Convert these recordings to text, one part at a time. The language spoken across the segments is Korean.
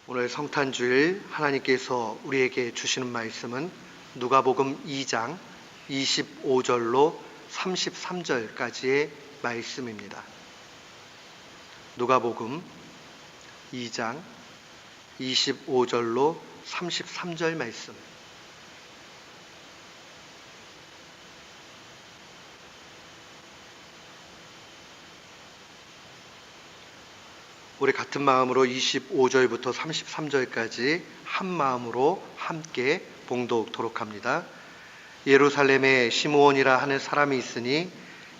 오늘 성탄주일 하나님께서 우리에게 주시는 말씀은 누가복음 2장 25절로 33절까지의 말씀입니다. 누가복음 2장 25절로 33절 말씀. 우리 같은 마음으로 25절부터 33절까지 한 마음으로 함께 봉독토록 합니다. 예루살렘에 시므온이라 하는 사람이 있으니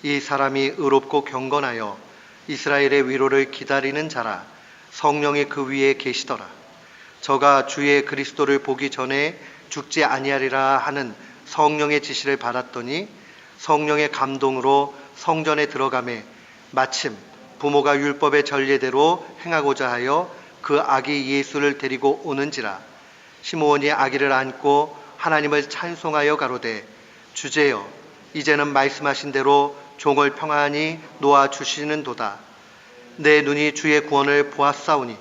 이 사람이 의롭고 경건하여 이스라엘의 위로를 기다리는 자라. 성령이 그 위에 계시더라. 저가 주의 그리스도를 보기 전에 죽지 아니하리라 하는 성령의 지시를 받았더니 성령의 감동으로 성전에 들어가매 마침 부모가 율법의 전례대로 행하고자 하여 그 아기 예수를 데리고 오는지라. 시므온이 아기를 안고 하나님을 찬송하여 가로되 주제여 이제는 말씀하신 대로 종을 평안히 놓아 주시는도다. 내 눈이 주의 구원을 보았사오니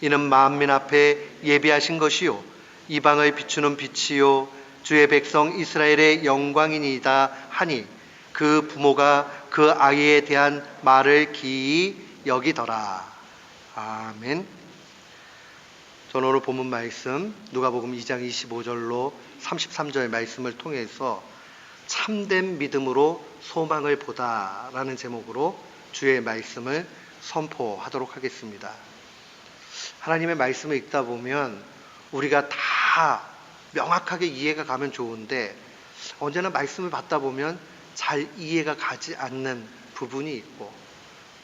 이는 만민 앞에 예비하신 것이요 이방을 비추는 빛이요 주의 백성 이스라엘의 영광이니이다 하니 그 부모가 그 아이에 대한 말을 기이 여기더라. 아멘. 저는 오늘 본문 말씀 누가복음 2장 25절로 33절 말씀을 통해서 참된 믿음으로 소망을 보다라는 제목으로 주의 말씀을 선포하도록 하겠습니다. 하나님의 말씀을 읽다 보면 우리가 다 명확하게 이해가 가면 좋은데 언제나 말씀을 받다 보면 잘 이해가 가지 않는 부분이 있고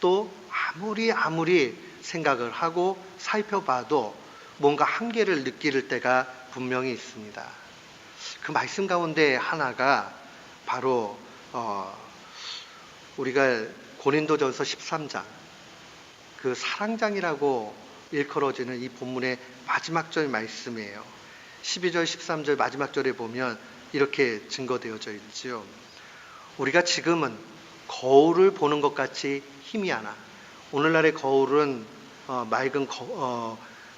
또 아무리 생각을 하고 살펴봐도 뭔가 한계를 느낄 때가 분명히 있습니다. 그 말씀 가운데 하나가 바로 우리가 고린도전서 13장 그 사랑장이라고 일컬어지는 이 본문의 마지막 절 말씀이에요. 12절 13절 마지막 절에 보면 이렇게 증거되어져 있지요. 우리가 지금은 거울을 보는 것 같이 희미하나, 오늘날의 거울은 맑은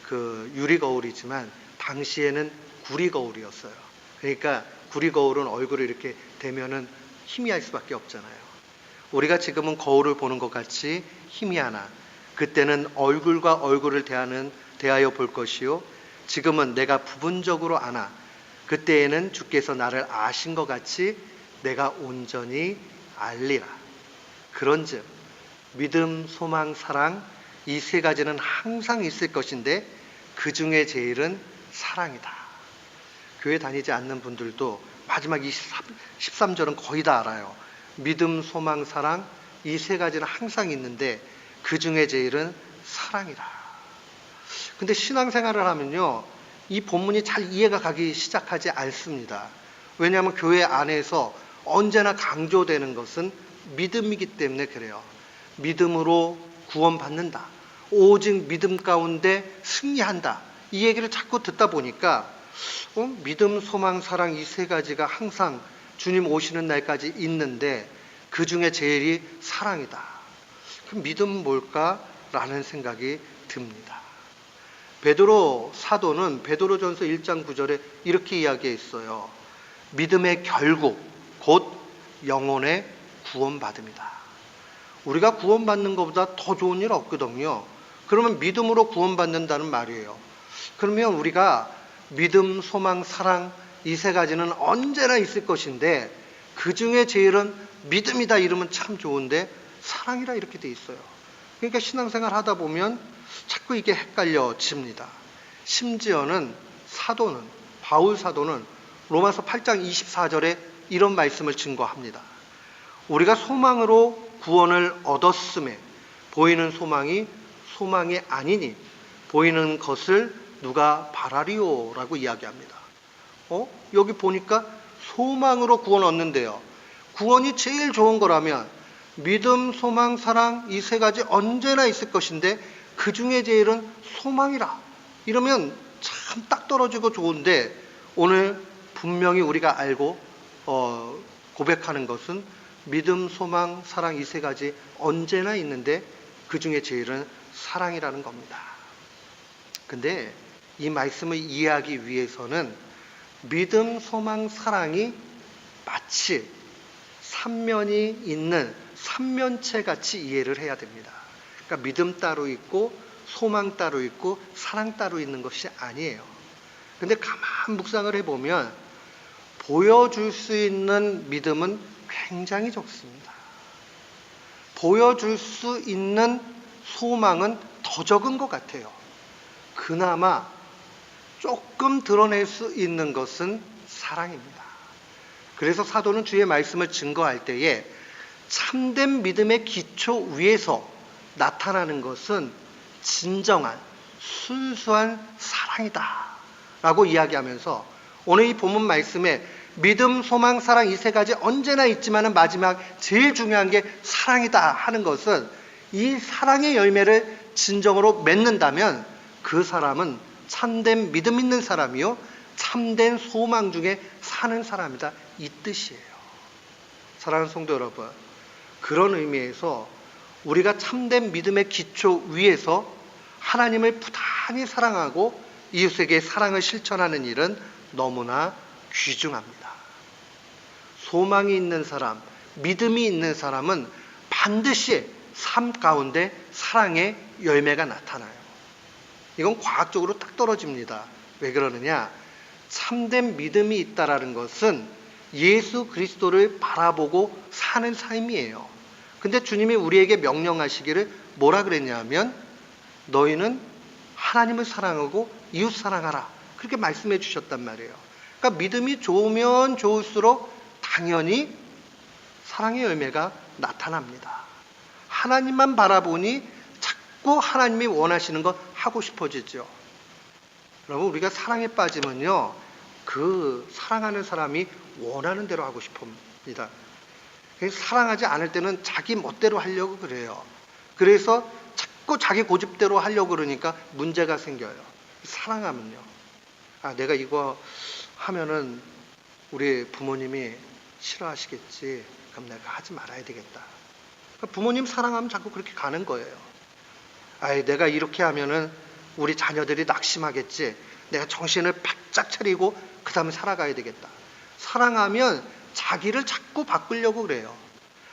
그 유리 거울이지만 당시에는 구리 거울이었어요. 그러니까 구리 거울은 얼굴을 이렇게 대면은 희미할 수밖에 없잖아요. 우리가 지금은 거울을 보는 것 같이 희미하나 그때는 얼굴과 얼굴을 대하여 볼 것이요 지금은 내가 부분적으로 아나 그때에는 주께서 나를 아신 것 같이 내가 온전히 알리라. 그런즉 믿음, 소망, 사랑 이 세 가지는 항상 있을 것인데 그 중에 제일은 사랑이다. 교회 다니지 않는 분들도 마지막 13절은 거의 다 알아요. 믿음, 소망, 사랑 이 세 가지는 항상 있는데 그 중에 제일은 사랑이다. 근데 신앙생활을 하면요 이 본문이 잘 이해가 가기 시작하지 않습니다. 왜냐하면 교회 안에서 언제나 강조되는 것은 믿음이기 때문에 그래요. 믿음으로 구원받는다. 오직 믿음 가운데 승리한다. 이 얘기를 자꾸 듣다 보니까 믿음, 소망, 사랑 이 세 가지가 항상 주님 오시는 날까지 있는데 그 중에 제일이 사랑이다. 그럼 믿음은 뭘까라는 생각이 듭니다. 베드로 사도는 베드로전서 1장 9절에 이렇게 이야기했어요. 믿음의 결국 곧 영혼의 구원받음이다. 우리가 구원받는 것보다 더 좋은 일 없거든요. 그러면 믿음으로 구원받는다는 말이에요. 그러면 우리가 믿음, 소망, 사랑 이 세 가지는 언제나 있을 것인데 그 중에 제일은 믿음이다 이러면 참 좋은데 사랑이라 이렇게 돼 있어요. 그러니까 신앙생활 하다 보면 자꾸 이게 헷갈려집니다. 심지어는 바울 사도는 로마서 8장 24절에 이런 말씀을 증거합니다. 우리가 소망으로 구원을 얻었음에 보이는 소망이 소망이 아니니 보이는 것을 누가 바라리오 라고 이야기합니다. 여기 보니까 소망으로 구원 얻는데요. 구원이 제일 좋은 거라면 믿음, 소망, 사랑 이 세 가지 언제나 있을 것인데 그 중에 제일은 소망이라 이러면 참 딱 떨어지고 좋은데 오늘 분명히 우리가 알고 고백하는 것은 믿음, 소망, 사랑 이 세 가지 언제나 있는데 그 중에 제일은 사랑이라는 겁니다. 근데 이 말씀을 이해하기 위해서는 믿음, 소망, 사랑이 마치 삼면이 있는 삼면체 같이 이해를 해야 됩니다. 그러니까 믿음 따로 있고 소망 따로 있고 사랑 따로 있는 것이 아니에요. 근데 가만 묵상을 해보면 보여줄 수 있는 믿음은 굉장히 적습니다. 보여줄 수 있는 소망은 더 적은 것 같아요. 그나마 조금 드러낼 수 있는 것은 사랑입니다. 그래서 사도는 주의 말씀을 증거할 때에 참된 믿음의 기초 위에서 나타나는 것은 진정한 순수한 사랑이다 라고 이야기하면서 오늘 이 본문 말씀에 믿음, 소망, 사랑 이 세 가지 언제나 있지만 마지막 제일 중요한 게 사랑이다 하는 것은 이 사랑의 열매를 진정으로 맺는다면 그 사람은 참된 믿음 있는 사람이요 참된 소망 중에 사는 사람이다 이 뜻이에요. 사랑하는 성도 여러분, 그런 의미에서 우리가 참된 믿음의 기초 위에서 하나님을 부단히 사랑하고 이웃에게 사랑을 실천하는 일은 너무나 귀중합니다. 소망이 있는 사람, 믿음이 있는 사람은 반드시 삶 가운데 사랑의 열매가 나타나요. 이건 과학적으로 딱 떨어집니다. 왜 그러느냐? 참된 믿음이 있다라는 것은 예수 그리스도를 바라보고 사는 삶이에요. 근데 주님이 우리에게 명령하시기를 뭐라 그랬냐면 너희는 하나님을 사랑하고 이웃 사랑하라. 그렇게 말씀해 주셨단 말이에요. 그러니까 믿음이 좋으면 좋을수록 당연히 사랑의 열매가 나타납니다. 하나님만 바라보니 자꾸 하나님이 원하시는 것 하고 싶어지죠. 여러분, 우리가 사랑에 빠지면요, 그 사랑하는 사람이 원하는 대로 하고 싶습니다. 사랑하지 않을 때는 자기 멋대로 하려고 그래요. 그래서 자꾸 자기 고집대로 하려고 그러니까 문제가 생겨요. 사랑하면요, 내가 이거 하면은 우리 부모님이 싫어하시겠지. 그럼 내가 하지 말아야 되겠다. 그러니까 부모님 사랑하면 자꾸 그렇게 가는 거예요. 내가 이렇게 하면은 우리 자녀들이 낙심하겠지. 내가 정신을 바짝 차리고 그 다음에 살아가야 되겠다. 사랑하면 자기를 자꾸 바꾸려고 그래요.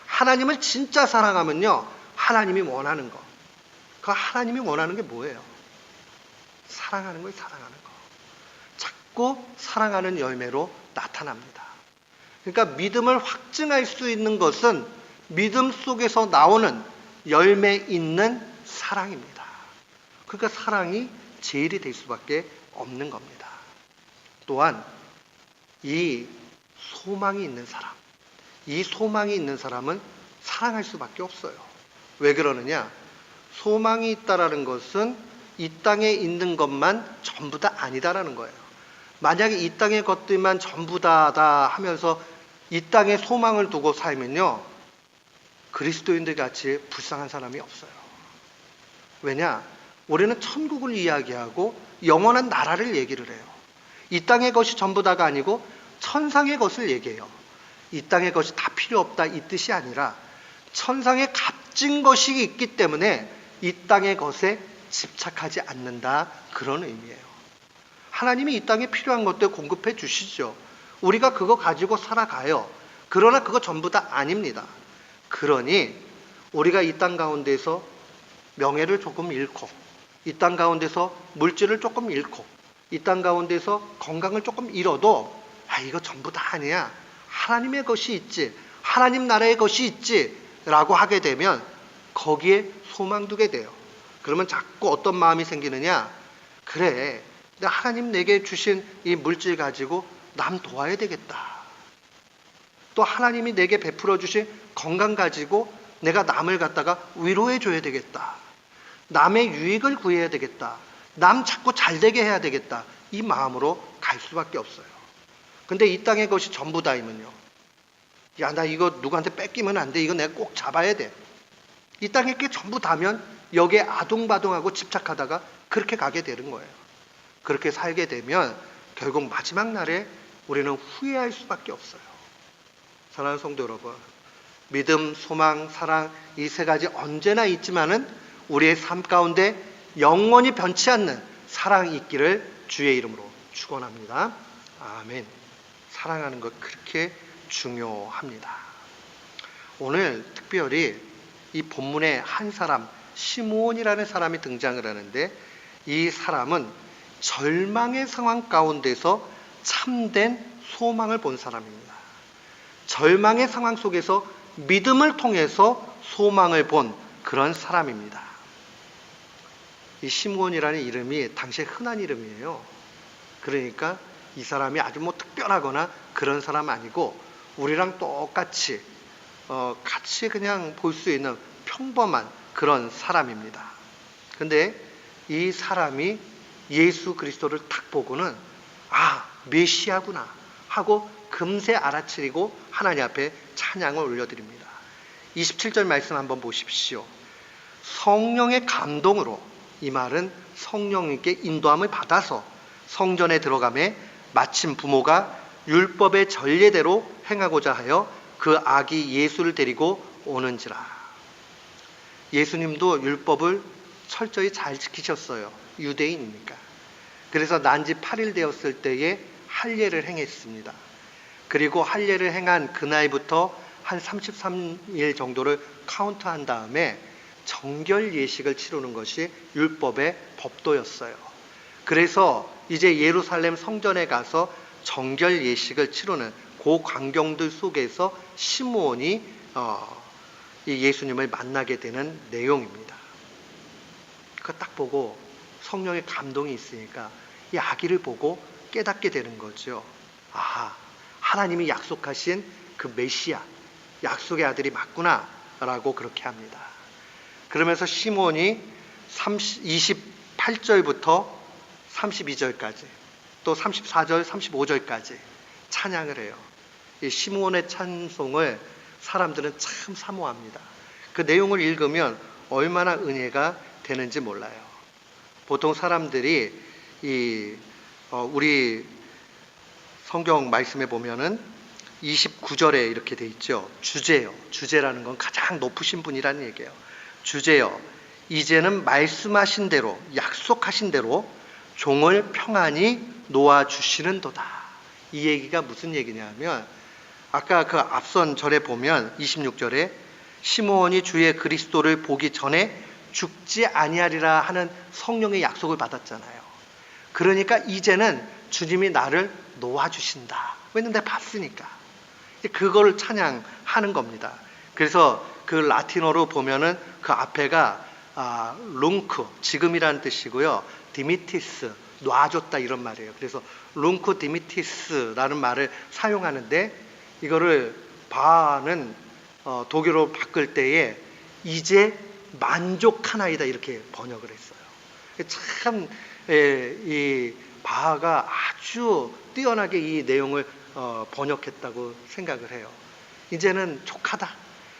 하나님을 진짜 사랑하면요, 하나님이 원하는 거. 그 하나님이 원하는 게 뭐예요? 사랑하는 거예요, 사랑하는 거. 자꾸 사랑하는 열매로 나타납니다. 그러니까 믿음을 확증할 수 있는 것은 믿음 속에서 나오는 열매 있는 사랑입니다. 그러니까 사랑이 제일이 될 수밖에 없는 겁니다. 또한 이 소망이 있는 사람, 이 소망이 있는 사람은 사랑할 수밖에 없어요. 왜 그러느냐? 소망이 있다라는 것은 이 땅에 있는 것만 전부 다 아니다라는 거예요. 만약에 이 땅의 것들만 전부 다다 하면서 이 땅에 소망을 두고 살면요, 그리스도인들 같이 불쌍한 사람이 없어요. 왜냐? 우리는 천국을 이야기하고 영원한 나라를 얘기를 해요. 이 땅의 것이 전부 다가 아니고 천상의 것을 얘기해요. 이 땅의 것이 다 필요 없다 이 뜻이 아니라 천상에 값진 것이 있기 때문에 이 땅의 것에 집착하지 않는다 그런 의미예요. 하나님이 이 땅에 필요한 것들 공급해 주시죠. 우리가 그거 가지고 살아가요. 그러나 그거 전부 다 아닙니다. 그러니 우리가 이 땅 가운데서 명예를 조금 잃고 이 땅 가운데서 물질을 조금 잃고 이 땅 가운데서 건강을 조금 잃어도 이거 전부 다 아니야. 하나님의 것이 있지. 하나님 나라의 것이 있지. 라고 하게 되면 거기에 소망 두게 돼요. 그러면 자꾸 어떤 마음이 생기느냐? 그래, 하나님 내게 주신 이 물질 가지고 남 도와야 되겠다. 또 하나님이 내게 베풀어 주신 건강 가지고 내가 남을 갖다가 위로해 줘야 되겠다. 남의 유익을 구해야 되겠다. 남 자꾸 잘 되게 해야 되겠다. 이 마음으로 갈 수밖에 없어요. 근데 이 땅의 것이 전부 다이면요, 나 이거 누구한테 뺏기면 안 돼. 이거 내가 꼭 잡아야 돼. 이 땅의 게 전부 다면 여기에 아둥바둥하고 집착하다가 그렇게 가게 되는 거예요. 그렇게 살게 되면 결국 마지막 날에 우리는 후회할 수밖에 없어요. 사랑하는 성도 여러분, 믿음, 소망, 사랑 이 세 가지 언제나 있지만은 우리의 삶 가운데 영원히 변치 않는 사랑이 있기를 주의 이름으로 축원합니다. 아멘. 사랑하는 것 그렇게 중요합니다. 오늘 특별히 이 본문에 한 사람, 시므온이라는 사람이 등장을 하는데, 이 사람은 절망의 상황 가운데서 참된 소망을 본 사람입니다. 절망의 상황 속에서 믿음을 통해서 소망을 본 그런 사람입니다. 이 시므온이라는 이름이 당시에 흔한 이름이에요. 그러니까 이 사람이 아주 특별하거나 그런 사람 아니고 우리랑 똑같이 같이 그냥 볼 수 있는 평범한 그런 사람입니다. 근데 이 사람이 예수 그리스도를 딱 보고는 메시아구나 하고 금세 알아차리고 하나님 앞에 찬양을 올려드립니다. 27절 말씀 한번 보십시오. 성령의 감동으로, 이 말은 성령님께 인도함을 받아서 성전에 들어가매 마침 부모가 율법의 전례대로 행하고자 하여 그 아기 예수를 데리고 오는지라. 예수님도 율법을 철저히 잘 지키셨어요. 유대인이니까. 그래서 난지 8일 되었을 때에 할례를 행했습니다. 그리고 할례를 행한 그날부터 한 33일 정도를 카운트한 다음에 정결 예식을 치르는 것이 율법의 법도였어요. 그래서 이제 예루살렘 성전에 가서 정결 예식을 치르는 그 광경들 속에서 시므온이 이 예수님을 만나게 되는 내용입니다. 그거 딱 보고 성령의 감동이 있으니까 이 아기를 보고 깨닫게 되는 거죠. 하나님이 약속하신 그 메시아, 약속의 아들이 맞구나 라고 그렇게 합니다. 그러면서 시므온이 28절부터 32절까지 또 34절, 35절까지 찬양을 해요. 이 시므온의 찬송을 사람들은 참 사모합니다. 그 내용을 읽으면 얼마나 은혜가 되는지 몰라요. 보통 사람들이 우리 성경 말씀에 보면은 29절에 이렇게 돼 있죠. 주제요. 주제라는 건 가장 높으신 분이라는 얘기예요. 주제요. 이제는 말씀하신 대로, 약속하신 대로 종을 평안히 놓아주시는도다. 이 얘기가 무슨 얘기냐면, 아까 그 앞선 절에 보면 26절에 시므온이 주의 그리스도를 보기 전에 죽지 아니하리라 하는 성령의 약속을 받았잖아요. 그러니까 이제는 주님이 나를 놓아주신다. 왜냐면 내가 봤으니까. 그걸 찬양하는 겁니다. 그래서 그 라틴어로 보면은 그 앞에가 룽크, 지금이라는 뜻이고요. 디미티스, 놔줬다 이런 말이에요. 그래서 룽크 디미티스라는 말을 사용하는데, 이거를 바는 독일어로 바꿀 때에 이제 만족하나이다 이렇게 번역을 했어요. 참 이 바하가 아주 뛰어나게 이 내용을 번역했다고 생각을 해요. 이제는 족하다.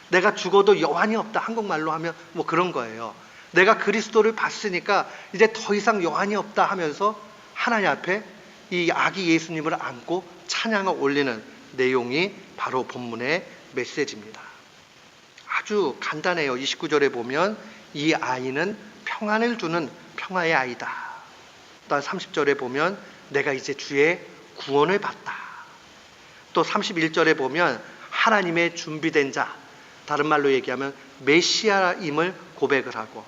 내가 죽어도 여한이 없다. 한국말로 하면 뭐 그런 거예요. 내가 그리스도를 봤으니까 이제 더 이상 여한이 없다 하면서 하나님 앞에 이 아기 예수님을 안고 찬양을 올리는 내용이 바로 본문의 메시지입니다. 아주 간단해요. 29절에 보면 이 아이는 평안을 주는 평화의 아이다. 또 30절에 보면 내가 이제 주의 구원을 받다. 또 31절에 보면 하나님의 준비된 자, 다른 말로 얘기하면 메시아임을 고백을 하고,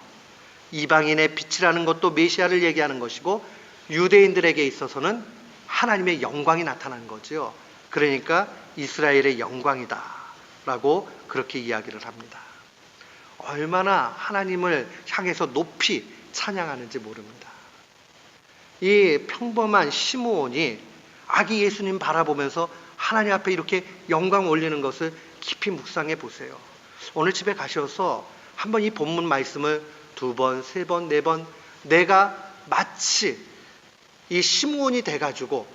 이방인의 빛이라는 것도 메시아를 얘기하는 것이고, 유대인들에게 있어서는 하나님의 영광이 나타난 거죠. 그러니까 이스라엘의 영광이다 라고 그렇게 이야기를 합니다. 얼마나 하나님을 향해서 높이 찬양하는지 모릅니다. 이 평범한 시므온이 아기 예수님 바라보면서 하나님 앞에 이렇게 영광 올리는 것을 깊이 묵상해 보세요. 오늘 집에 가셔서 한번 이 본문 말씀을 2번, 3번, 4번 내가 마치 이 시므온이 돼가지고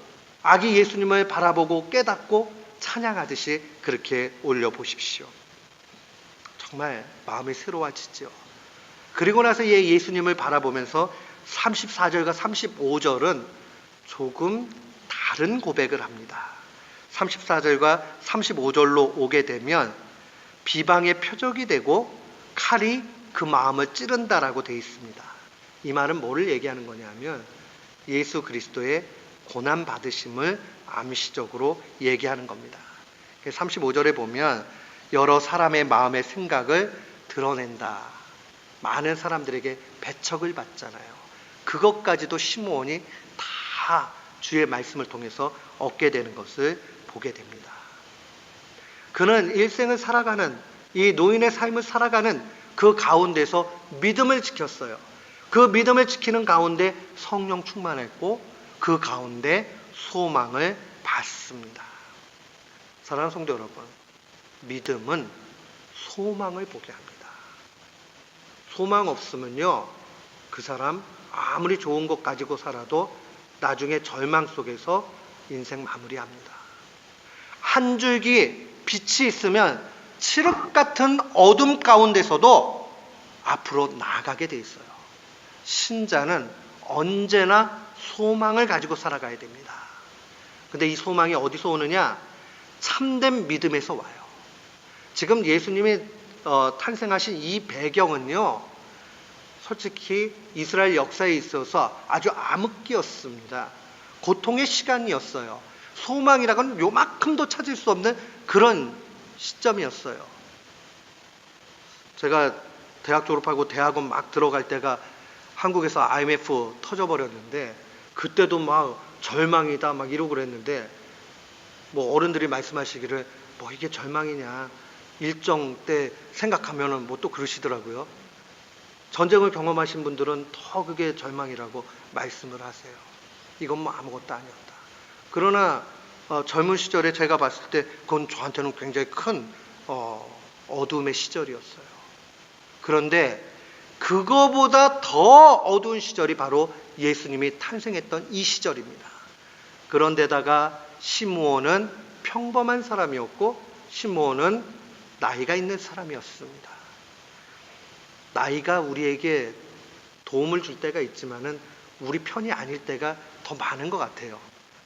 아기 예수님을 바라보고 깨닫고 찬양하듯이 그렇게 올려보십시오. 정말 마음이 새로워지죠. 그리고 나서 예수님을 바라보면서 34절과 35절은 조금 다른 고백을 합니다. 34절과 35절로 오게 되면 비방의 표적이 되고 칼이 그 마음을 찌른다라고 되어 있습니다. 이 말은 뭐를 얘기하는 거냐면 예수 그리스도의 고난 받으심을 암시적으로 얘기하는 겁니다. 35절에 보면 여러 사람의 마음의 생각을 드러낸다. 많은 사람들에게 배척을 받잖아요. 그것까지도 시므온이 다 주의 말씀을 통해서 얻게 되는 것을 보게 됩니다. 그는 일생을 살아가는 이 노인의 삶을 살아가는 그 가운데서 믿음을 지켰어요. 그 믿음을 지키는 가운데 성령 충만했고 그 가운데 소망을 받습니다. 사랑하는 성도 여러분, 믿음은 소망을 보게 합니다. 소망 없으면요, 그 사람 아무리 좋은 것 가지고 살아도 나중에 절망 속에서 인생 마무리합니다. 한 줄기 빛이 있으면 칠흑 같은 어둠 가운데서도 앞으로 나아가게 돼 있어요. 신자는 언제나 소망을 가지고 살아가야 됩니다. 근데 이 소망이 어디서 오느냐? 참된 믿음에서 와요. 지금 예수님이 탄생하신 이 배경은요, 솔직히 이스라엘 역사에 있어서 아주 암흑기였습니다. 고통의 시간이었어요. 소망이라고는 요만큼도 찾을 수 없는 그런 시점이었어요. 제가 대학 졸업하고 대학원 막 들어갈 때가 한국에서 IMF 터져버렸는데 그때도 막 절망이다 막 이러고 그랬는데 뭐 어른들이 말씀하시기를 뭐 이게 절망이냐 일정 때 생각하면은 뭐 또 그러시더라고요. 전쟁을 경험하신 분들은 더 그게 절망이라고 말씀을 하세요. 이건 뭐 아무것도 아니었다. 그러나 젊은 시절에 제가 봤을 때 그건 저한테는 굉장히 큰 어두움의 시절이었어요. 그런데 그거보다 더 어두운 시절이 바로 예수님이 탄생했던 이 시절입니다. 그런데다가 시므온은 평범한 사람이었고 시므온은 나이가 있는 사람이었습니다. 나이가 우리에게 도움을 줄 때가 있지만은 우리 편이 아닐 때가 더 많은 것 같아요.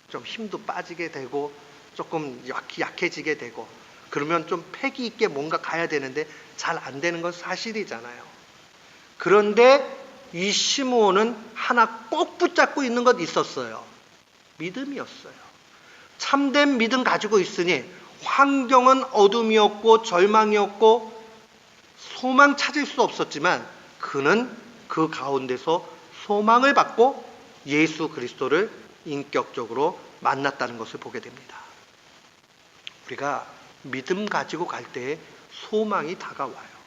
좀 힘도 빠지게 되고 조금 약해지게 되고 그러면 좀 패기 있게 뭔가 가야 되는데 잘 안 되는 건 사실이잖아요. 그런데 이 시므온은 하나 꼭 붙잡고 있는 것 있었어요. 믿음이었어요. 참된 믿음 가지고 있으니 환경은 어둠이었고 절망이었고 소망 찾을 수 없었지만 그는 그 가운데서 소망을 받고 예수 그리스도를 인격적으로 만났다는 것을 보게 됩니다. 우리가 믿음 가지고 갈 때에 소망이 다가와요.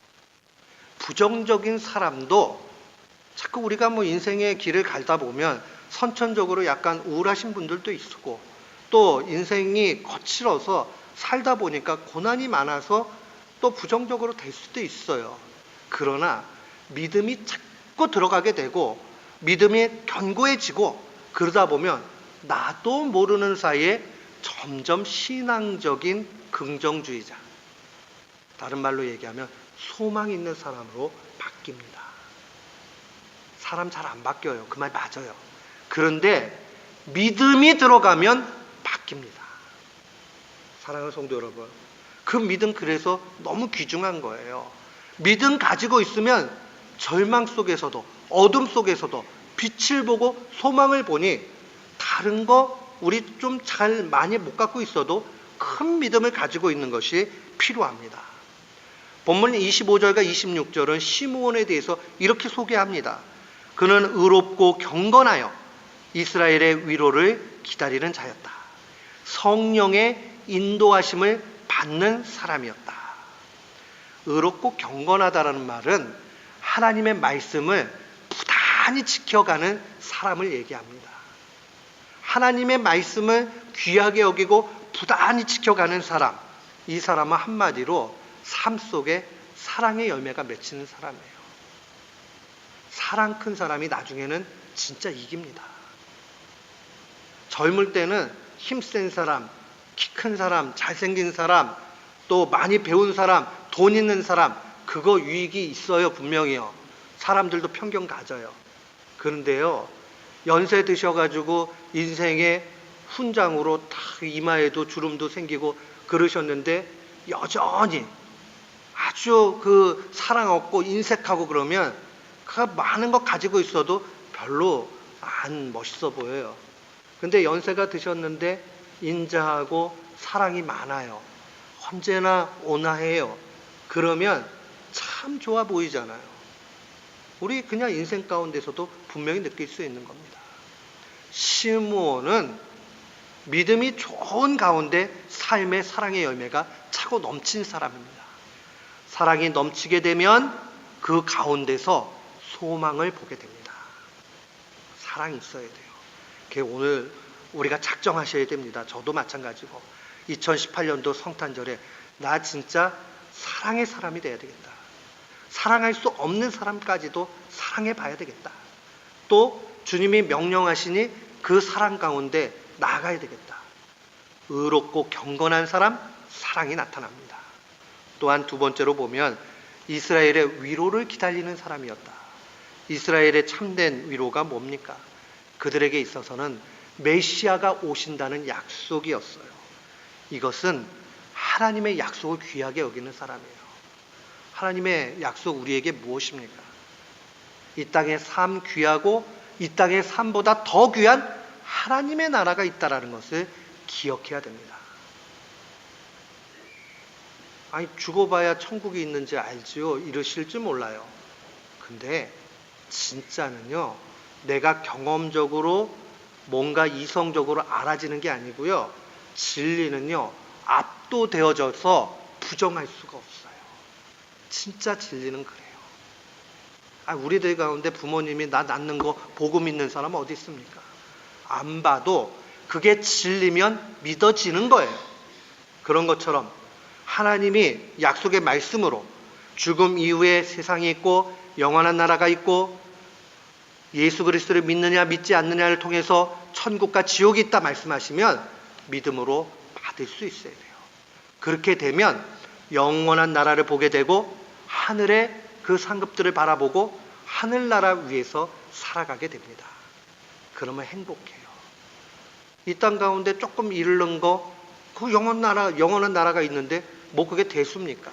부정적인 사람도 자꾸 우리가 뭐 인생의 길을 가다 보면 선천적으로 약간 우울하신 분들도 있고 또 인생이 거칠어서 살다 보니까 고난이 많아서 또 부정적으로 될 수도 있어요. 그러나 믿음이 자꾸 들어가게 되고 믿음이 견고해지고 그러다 보면 나도 모르는 사이에 점점 신앙적인 긍정주의자, 다른 말로 얘기하면 소망 있는 사람으로 바뀝니다. 사람 잘 안 바뀌어요. 그 말 맞아요. 그런데 믿음이 들어가면 바뀝니다. 사랑하는 성도 여러분, 그 믿음 그래서 너무 귀중한 거예요. 믿음 가지고 있으면 절망 속에서도 어둠 속에서도 빛을 보고 소망을 보니 다른 거 우리 좀 잘 많이 못 갖고 있어도 큰 믿음을 가지고 있는 것이 필요합니다. 본문 25절과 26절은 시므온에 대해서 이렇게 소개합니다. 그는 의롭고 경건하여 이스라엘의 위로를 기다리는 자였다. 성령의 인도하심을 받는 사람이었다. 의롭고 경건하다라는 말은 하나님의 말씀을 부단히 지켜가는 사람을 얘기합니다. 하나님의 말씀을 귀하게 여기고 부단히 지켜가는 사람, 이 사람은 한마디로 삶 속에 사랑의 열매가 맺히는 사람이에요. 사랑 큰 사람이 나중에는 진짜 이깁니다. 젊을 때는 힘센 사람, 키 큰 사람, 잘생긴 사람, 또 많이 배운 사람, 돈 있는 사람, 그거 유익이 있어요, 분명히요. 사람들도 편견 가져요. 그런데요, 연세 드셔가지고 인생의 훈장으로 딱 이마에도 주름도 생기고 그러셨는데 여전히 아주 그 사랑 없고 인색하고 그러면 그 많은 것 가지고 있어도 별로 안 멋있어 보여요. 근데 연세가 드셨는데 인자하고 사랑이 많아요. 언제나 온화해요. 그러면 참 좋아 보이잖아요. 우리 그냥 인생 가운데서도 분명히 느낄 수 있는 겁니다. 시므온은 믿음이 좋은 가운데 삶의 사랑의 열매가 차고 넘친 사람입니다. 사랑이 넘치게 되면 그 가운데서 소망을 보게 됩니다. 사랑이 있어야 돼요. 그게 오늘 우리가 작정하셔야 됩니다. 저도 마찬가지고 2018년도 성탄절에 나 진짜 사랑의 사람이 돼야 되겠다. 사랑할 수 없는 사람까지도 사랑해 봐야 되겠다. 또 주님이 명령하시니 그 사랑 가운데 나아가야 되겠다. 의롭고 경건한 사람, 사랑이 나타납니다. 또한 두 번째로 보면 이스라엘의 위로를 기다리는 사람이었다. 이스라엘의 참된 위로가 뭡니까? 그들에게 있어서는 메시아가 오신다는 약속이었어요. 이것은 하나님의 약속을 귀하게 여기는 사람이에요. 하나님의 약속 우리에게 무엇입니까? 이 땅의 삶 귀하고 이 땅의 삶보다 더 귀한 하나님의 나라가 있다는 것을 기억해야 됩니다. 아니 죽어봐야 천국이 있는지 알지요? 이러실 줄 몰라요. 근데 진짜는요, 내가 경험적으로 뭔가 이성적으로 알아지는 게 아니고요, 진리는요 압도되어져서 부정할 수가 없어요. 진짜 진리는 그래요. 우리들 가운데 부모님이 나 낳는 거 보고 믿는 사람 어디 있습니까? 안 봐도 그게 진리면 믿어지는 거예요. 그런 것처럼 하나님이 약속의 말씀으로 죽음 이후에 세상이 있고 영원한 나라가 있고 예수 그리스도를 믿느냐 믿지 않느냐를 통해서 천국과 지옥이 있다 말씀하시면 믿음으로 받을 수 있어야 돼요. 그렇게 되면 영원한 나라를 보게 되고 하늘의 그 상급들을 바라보고 하늘나라 위에서 살아가게 됩니다. 그러면 행복해요. 이 땅 가운데 조금 잃는 거, 그 영원한 나라가 있는데 뭐 그게 대수입니까?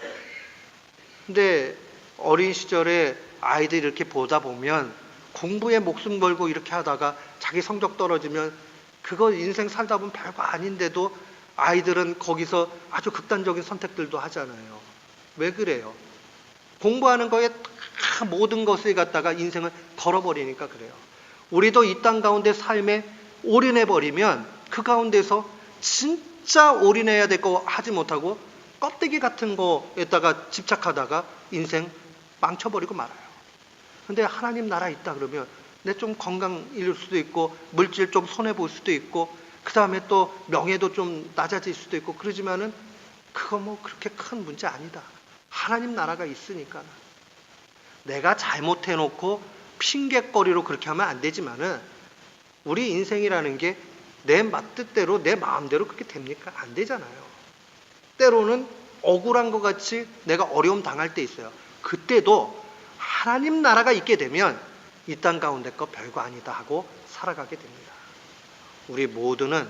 근데 어린 시절에 아이들이 이렇게 보다 보면 공부에 목숨 걸고 이렇게 하다가 자기 성적 떨어지면 그거 인생 살다 보면 별거 아닌데도 아이들은 거기서 아주 극단적인 선택들도 하잖아요. 왜 그래요? 공부하는 거에 다 모든 것을 갖다가 인생을 걸어버리니까 그래요. 우리도 이 땅 가운데 삶에 올인해버리면 그 가운데서 진짜 올인해야 될 거 하지 못하고 껍데기 같은 거에다가 집착하다가 인생 망쳐버리고 말아요. 근데 하나님 나라 있다 그러면 내 좀 건강 잃을 수도 있고 물질 좀 손해볼 수도 있고 그 다음에 또 명예도 좀 낮아질 수도 있고 그러지만은 그거 뭐 그렇게 큰 문제 아니다. 하나님 나라가 있으니까. 내가 잘못해놓고 핑계거리로 그렇게 하면 안 되지만은 우리 인생이라는 게 내 뜻대로 내 마음대로 그렇게 됩니까? 안 되잖아요. 때로는 억울한 것 같이 내가 어려움 당할 때 있어요. 그때도 하나님 나라가 있게 되면 이 땅 가운데 거 별거 아니다 하고 살아가게 됩니다. 우리 모두는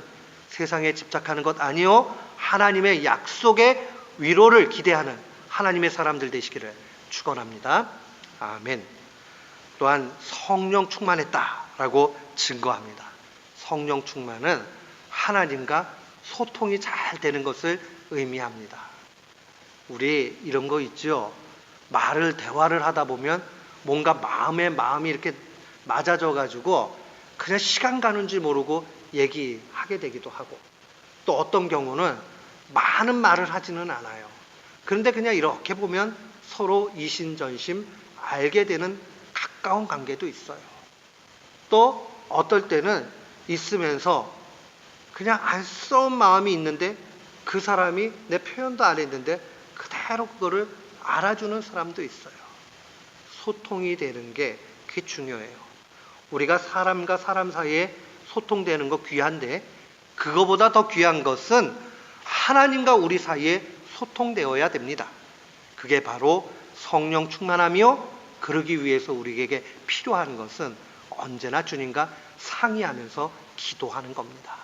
세상에 집착하는 것 아니요 하나님의 약속의 위로를 기대하는 하나님의 사람들 되시기를 축원합니다. 아멘. 또한 성령 충만했다라고 증거합니다. 성령 충만은 하나님과 소통이 잘 되는 것을 의미합니다. 우리 이런 거 있죠. 대화를 하다 보면 뭔가 마음이 이렇게 맞아져 가지고 그냥 시간 가는 줄 모르고 얘기하게 되기도 하고 또 어떤 경우는 많은 말을 하지는 않아요. 그런데 그냥 이렇게 보면 서로 이심전심 알게 되는 가까운 관계도 있어요. 또 어떨 때는 있으면서 그냥 안쓰러운 마음이 있는데 그 사람이 내 표현도 안 했는데 그대로 그거를 알아주는 사람도 있어요. 소통이 되는 게 그게 중요해요. 우리가 사람과 사람 사이에 소통되는 거 귀한데 그거보다 더 귀한 것은 하나님과 우리 사이에 소통되어야 됩니다. 그게 바로 성령 충만하며 그러기 위해서 우리에게 필요한 것은 언제나 주님과 상의하면서 기도하는 겁니다.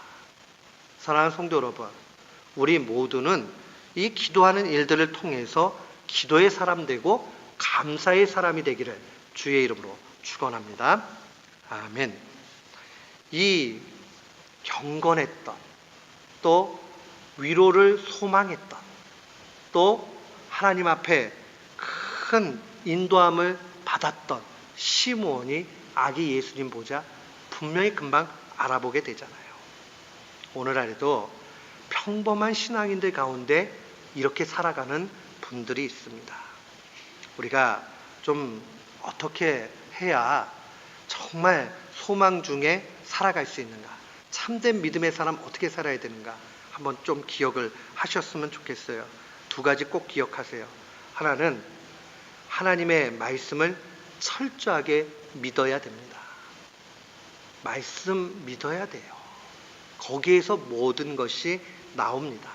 사랑하는 성도 여러분, 우리 모두는 이 기도하는 일들을 통해서 기도의 사람 되고 감사의 사람이 되기를 주의 이름으로 축원합니다. 아멘. 이 경건했던, 또 위로를 소망했던, 또 하나님 앞에 큰 인도함을 받았던 시므온이 아기 예수님 보자 분명히 금방 알아보게 되잖아요. 오늘날에도 평범한 신앙인들 가운데 이렇게 살아가는 분들이 있습니다. 우리가 좀 어떻게 해야 정말 소망 중에 살아갈 수 있는가? 참된 믿음의 사람 어떻게 살아야 되는가? 한번 좀 기억을 하셨으면 좋겠어요. 두 가지 꼭 기억하세요. 하나는 하나님의 말씀을 철저하게 믿어야 됩니다. 말씀 믿어야 돼요. 거기에서 모든 것이 나옵니다.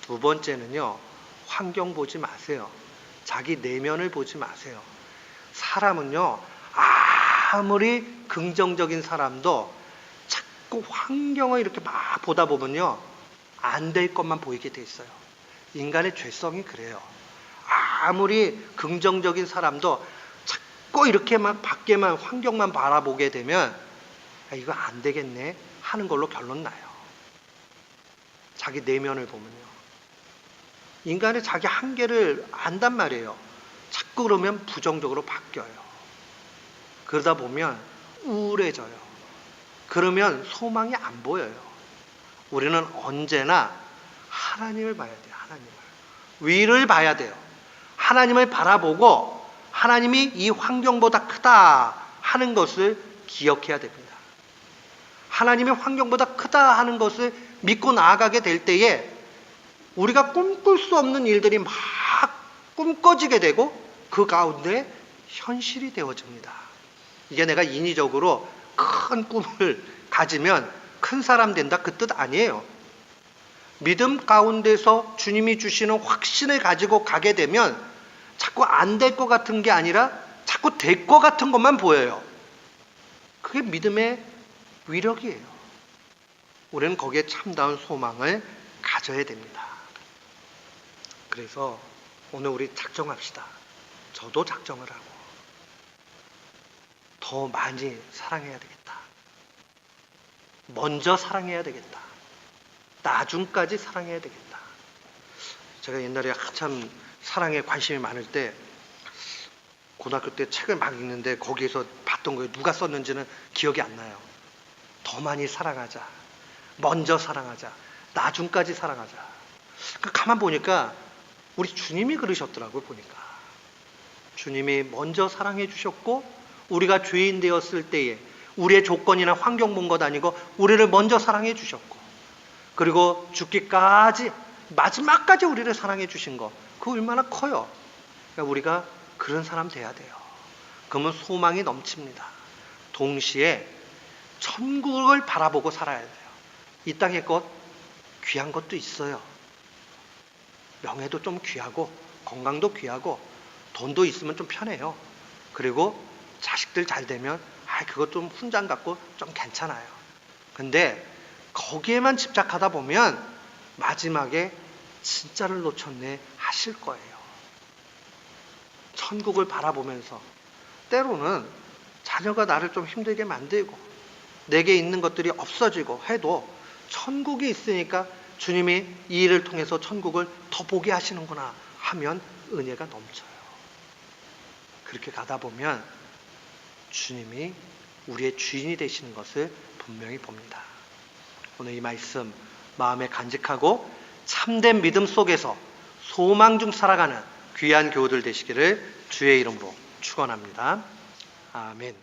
두 번째는요, 환경 보지 마세요. 자기 내면을 보지 마세요. 사람은요, 아무리 긍정적인 사람도 자꾸 환경을 이렇게 막 보다 보면요, 안 될 것만 보이게 돼 있어요. 인간의 죄성이 그래요. 아무리 긍정적인 사람도 자꾸 이렇게 막 밖에만 환경만 바라보게 되면 이거 안 되겠네 하는 걸로 결론 나요. 자기 내면을 보면요. 인간의 자기 한계를 안단 말이에요. 자꾸 그러면 부정적으로 바뀌어요. 그러다 보면 우울해져요. 그러면 소망이 안 보여요. 우리는 언제나 하나님을 봐야 돼요. 하나님을. 위를 봐야 돼요. 하나님을 바라보고 하나님이 이 환경보다 크다 하는 것을 기억해야 됩니다. 하나님의 환경보다 크다 하는 것을 믿고 나아가게 될 때에 우리가 꿈꿀 수 없는 일들이 막 꿈꿔지게 되고 그 가운데 현실이 되어집니다. 이게 내가 인위적으로 큰 꿈을 가지면 큰 사람 된다 그 뜻 아니에요. 믿음 가운데서 주님이 주시는 확신을 가지고 가게 되면 자꾸 안 될 것 같은 게 아니라 자꾸 될 것 같은 것만 보여요. 그게 믿음의 위력이에요. 우리는 거기에 참다운 소망을 가져야 됩니다. 그래서 오늘 우리 작정합시다. 저도 작정을 하고 더 많이 사랑해야 되겠다. 먼저 사랑해야 되겠다. 나중까지 사랑해야 되겠다. 제가 옛날에 한참 사랑에 관심이 많을 때 고등학교 때 책을 막 읽는데 거기에서 봤던 거예요. 누가 썼는지는 기억이 안 나요. 더 많이 사랑하자. 먼저 사랑하자. 나중까지 사랑하자. 가만 보니까 우리 주님이 그러셨더라고요. 보니까 주님이 먼저 사랑해 주셨고 우리가 죄인 되었을 때에 우리의 조건이나 환경 본 것 아니고 우리를 먼저 사랑해 주셨고 그리고 죽기까지 마지막까지 우리를 사랑해 주신 거 그거 얼마나 커요. 그러니까 우리가 그런 사람 돼야 돼요. 그러면 소망이 넘칩니다. 동시에 천국을 바라보고 살아야 돼요. 이 땅의 것 귀한 것도 있어요. 명예도 좀 귀하고 건강도 귀하고 돈도 있으면 좀 편해요. 그리고 자식들 잘 되면 그것 좀 훈장 같고 좀 괜찮아요. 근데 거기에만 집착하다 보면 마지막에 진짜를 놓쳤네 하실 거예요. 천국을 바라보면서 때로는 자녀가 나를 좀 힘들게 만들고 내게 있는 것들이 없어지고 해도 천국이 있으니까 주님이 이 일을 통해서 천국을 더 보게 하시는구나 하면 은혜가 넘쳐요. 그렇게 가다 보면 주님이 우리의 주인이 되시는 것을 분명히 봅니다. 오늘 이 말씀 마음에 간직하고 참된 믿음 속에서 소망 중 살아가는 귀한 교우들 되시기를 주의 이름으로 축원합니다. 아멘.